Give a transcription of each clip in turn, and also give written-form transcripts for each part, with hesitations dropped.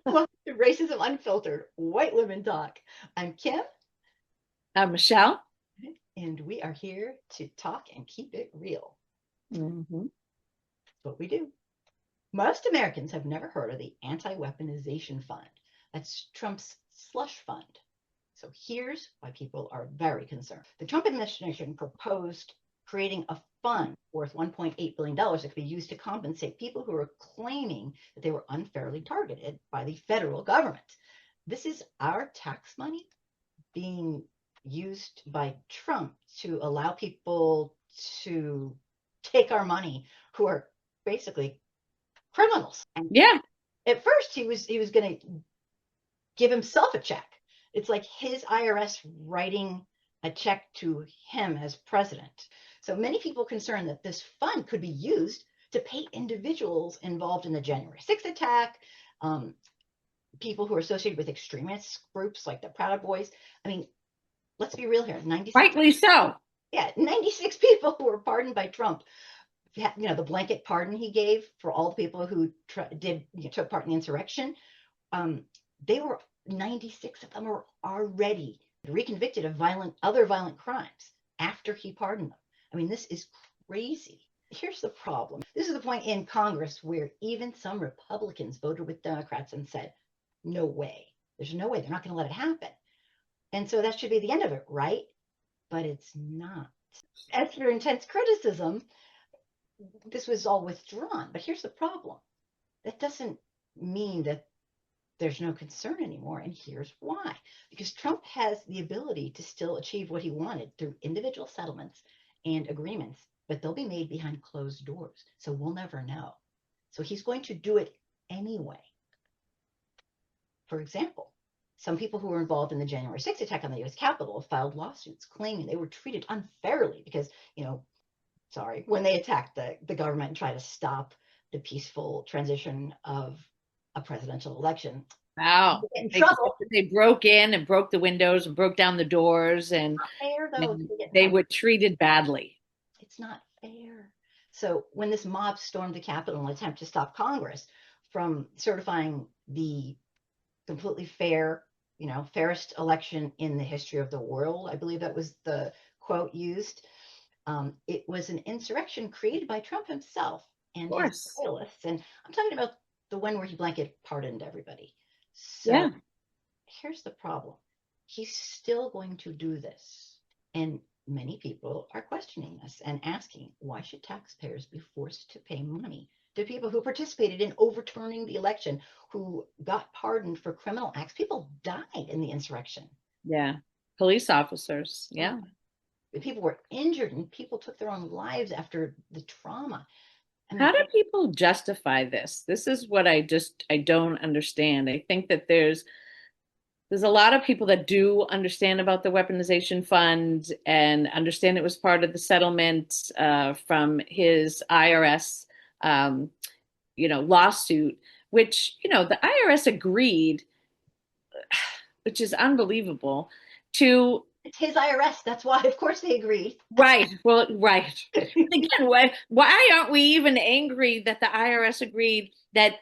Welcome to Racism Unfiltered, White Women Talk. I'm Kim, Michelle. and we are here to talk and keep it real. Mhm. That's what we do. Most Americans have never heard of the Anti-Weaponization Fund. That's Trump's slush fund. So here's why people are very concerned. The Trump administration proposed creating a fund worth $1.8 billion that could be used to compensate people who are claiming that they were unfairly targeted by the federal government. This is our tax money being used by Trump to allow people to take our money who are basically criminals. And Yeah. at first he was going to give himself a check. It's like his IRS writing a check to him as president. So many people concerned that this fund could be used to pay individuals involved in the January 6th attack, people who are associated with extremist groups like the Proud Boys. I mean, let's be real here. 96, Rightly so. yeah, 96 people who were pardoned by Trump. The blanket pardon he gave for all the people who took part in the insurrection. They were 96 of them were already reconvicted of other violent crimes after he pardoned them. I mean, this is crazy. Here's the problem. This is the point in Congress where even some Republicans voted with Democrats and said, no way. There's no way. They're not going to let it happen. And so that should be the end of it, right? But it's not. After intense criticism, this was all withdrawn. But here's the problem. That doesn't mean that there's no concern anymore. And here's why. Because Trump has the ability to still achieve what he wanted through individual settlements and agreements, but they'll be made behind closed doors. So we'll never know. So he's going to do it anyway. For example, some people who were involved in the January 6th attack on the US Capitol filed lawsuits claiming they were treated unfairly because, when they attacked the government and tried to stop the peaceful transition of a presidential election. Wow. In They, trouble. they broke in and broke the windows and broke down the doors, and, Not fair, though, and to get they punished. were treated badly. It's not fair. So when this mob stormed the Capitol in an attempt to stop Congress from certifying the completely fair, fairest election in the history of the world, I believe that was the quote used. It was an insurrection created by Trump himself Of and his course. loyalists. And I'm talking about the one where he blanket pardoned everybody. So Yeah. here's the problem. He's still going to do this. And many people are questioning this and asking, why should taxpayers be forced to pay money to people who participated in overturning the election, who got pardoned for criminal acts? People died in the insurrection. Yeah. Police officers. Oh, Yeah. people were injured and people took their own lives after the trauma. I How mean, do people justify this? This is what I don't understand. I think that there's a lot of people that do understand about the weaponization fund and understand it was part of the settlement from his IRS, lawsuit, which, the IRS agreed, which is unbelievable, to. it's his IRS. That's why, of course, they agreed. Right. Well, right. Again, why aren't we even angry that the IRS agreed that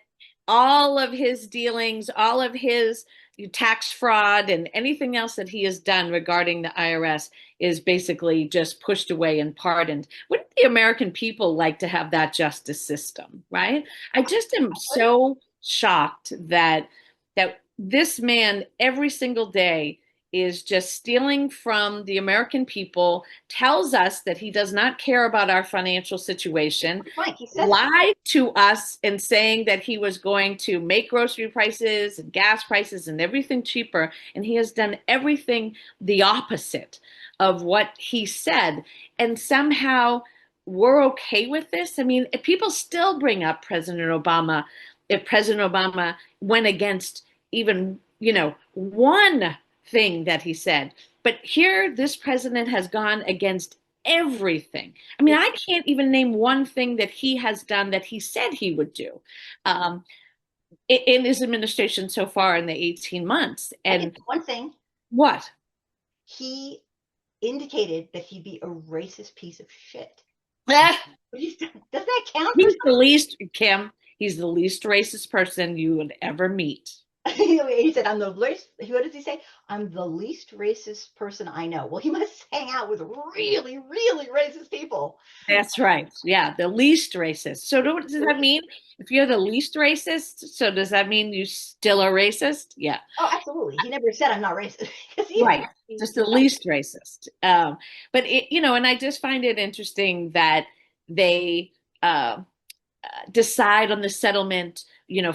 all of his dealings, all of his tax fraud, and anything else that he has done regarding the IRS is basically just pushed away and pardoned? Wouldn't the American people like to have that justice system, right? I just am so shocked that this man every single day is just stealing from the American people, tells us that he does not care about our financial situation, Right, he says it. lied to us in saying that he was going to make grocery prices and gas prices and everything cheaper. And he has done everything the opposite of what he said. And somehow we're okay with this. I mean, if people still bring up President Obama, if President Obama went against even, one thing that he said. But here, this president has gone against everything. I mean, I can't even name one thing that he has done that he said he would do in his administration so far in the 18 months. I did And one thing. what? He indicated that he'd be a racist piece of shit. Ah, Does that count for he's the least, Kim. He's the least racist person you would ever meet. He said, I'm the least, what does he say? I'm the least racist person I know. Well, he must hang out with really, really racist people. That's right. Yeah, the least racist. So what does that mean? If you're the least racist, so does that mean you still are racist? Yeah, Oh, absolutely. He never said I'm not racist because right. Just the least racist. But and I just find it interesting that they decide on the settlement,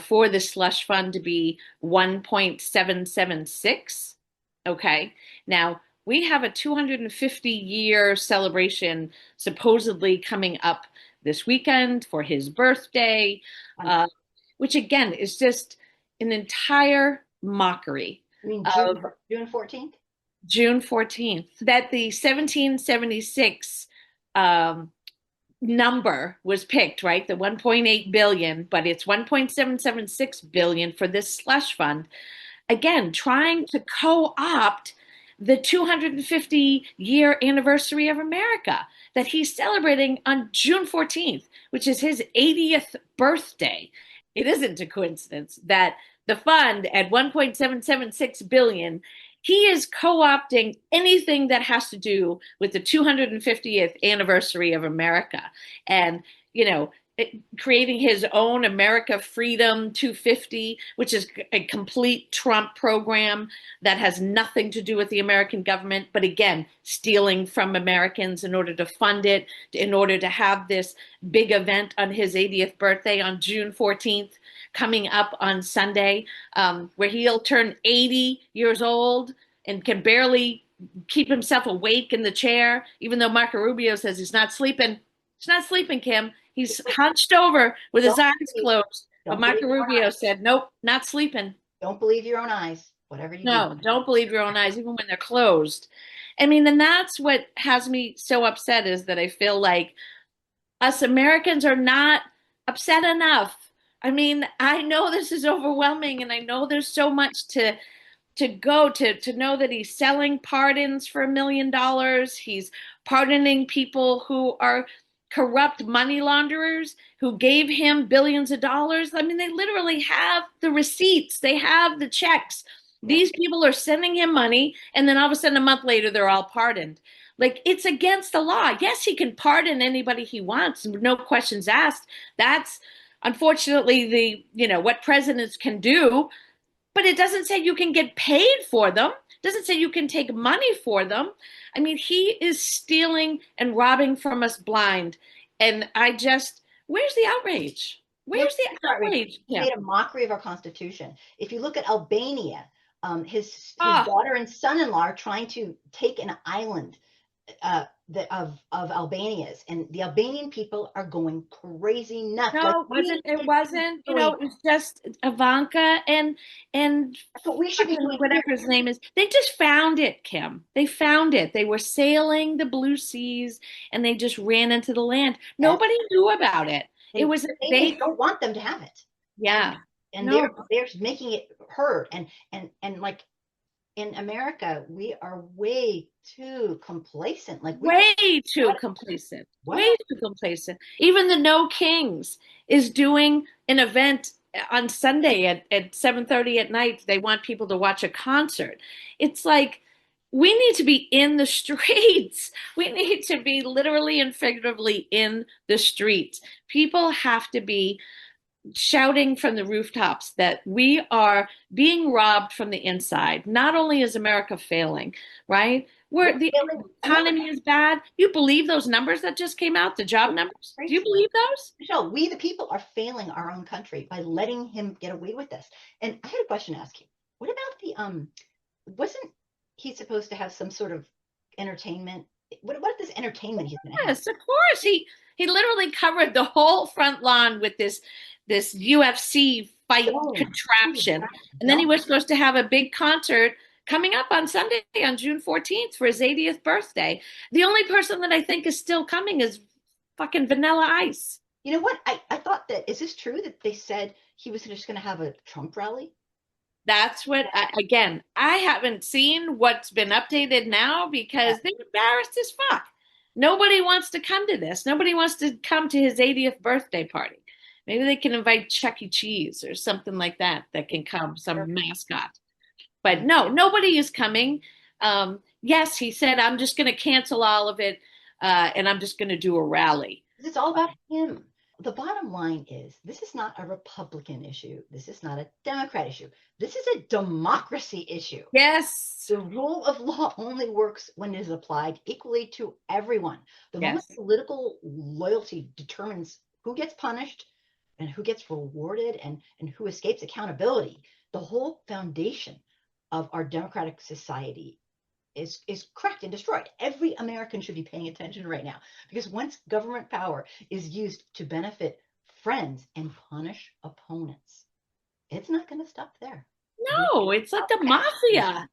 for the slush fund to be 1.776. Okay. Now, we have a 250-year celebration supposedly coming up this weekend for his birthday, uh, which again is just an entire mockery I mean, of June 14th. June 14th, that the 1776 number was picked, right? The 1.8 billion, but it's 1.776 billion for this slush fund. Again, trying to co-opt the 250-year anniversary of America that he's celebrating on June 14th, which is his 80th birthday. It isn't a coincidence that the fund at 1.776 billion, he is co-opting anything that has to do with the 250th anniversary of America. And, creating his own America Freedom 250, which is a complete Trump program that has nothing to do with the American government, but again, stealing from Americans in order to fund it, in order to have this big event on his 80th birthday on June 14th, coming up on Sunday, where he'll turn 80 years old and can barely keep himself awake in the chair, even though Marco Rubio says he's not sleeping. He's not sleeping, Kim. He's hunched over with his Don't eyes believe, closed. But don't believe Marco your own Rubio eyes. said, nope, not sleeping. Don't believe your own eyes. Whatever you do. No, don't believe your own eyes, even when they're closed. I mean, and that's what has me so upset is that I feel like us Americans are not upset enough. I mean, I know this is overwhelming and I know there's so much to go to know that he's selling pardons for $1 million. He's pardoning people who are corrupt money launderers who gave him billions of dollars. I mean, they literally have the receipts, they have the checks. Yep. These people are sending him money, and then all of a sudden, a month later, they're all pardoned. Like, it's against the law. Yes, he can pardon anybody he wants, no questions asked. That's unfortunately what presidents can do, but it doesn't say you can get paid for them. It doesn't say you can take money for them. I mean, he is stealing and robbing from us blind. And where's the outrage? Where's the outrage? He Yeah. made a mockery of our Constitution. If you look at Albania, his Oh, daughter and son-in-law are trying to take an island of Albania's, and the Albanian people are going crazy nuts. Like, no, it wasn't, it was just Ivanka and that's what we should be doing whatever here. his name is. They just found it, Kim. They found it. They were sailing the blue seas and they just ran into the land. Nobody knew about it. It And was Albanians don't want them to have it. yeah. And No, they're making it heard. And like in America, we are way too complacent. Like way too complacent. Way too complacent. Even the No Kings is doing an event on Sunday at 7:30 at night. They want people to watch a concert. It's like we need to be in the streets. We need to be literally and figuratively in the streets. People have to be shouting from the rooftops that we are being robbed from the inside. Not only is America failing, right? Where the economy is bad. You believe those numbers that just came out, the job numbers? Do you believe those? Michelle, we the people are failing our own country by letting him get away with this. And I had a question to ask you. What about wasn't he supposed to have some sort of entertainment? What this entertainment he's gonna have? Yes, of course. He literally covered the whole front lawn with this UFC fight contraption. And then he was supposed to have a big concert coming up on Sunday on June 14th for his 80th birthday. The only person that I think is still coming is fucking Vanilla Ice. You know what? I thought that, is this true that they said he was just going to have a Trump rally? That's what, again, I haven't seen what's been updated now because they're embarrassed as fuck. Nobody wants to come to this. Nobody wants to come to his 80th birthday party. Maybe they can invite Chuck E. Cheese or something like that that can come, some mascot. But no, nobody is coming. Yes, he said, I'm just going to cancel all of it and I'm just going to do a rally. It's all about him. The bottom line is this is not a Republican issue. This is not a Democrat issue. This is a democracy issue. Yes. The rule of law only works when it is applied equally to everyone. The moment Yes. political loyalty determines who gets punished and who gets rewarded and who escapes accountability, the whole foundation of our democratic society is cracked and destroyed. Every American should be paying attention right now because once government power is used to benefit friends and punish opponents, it's not going to stop there. We No, it's like the outrage. mafia.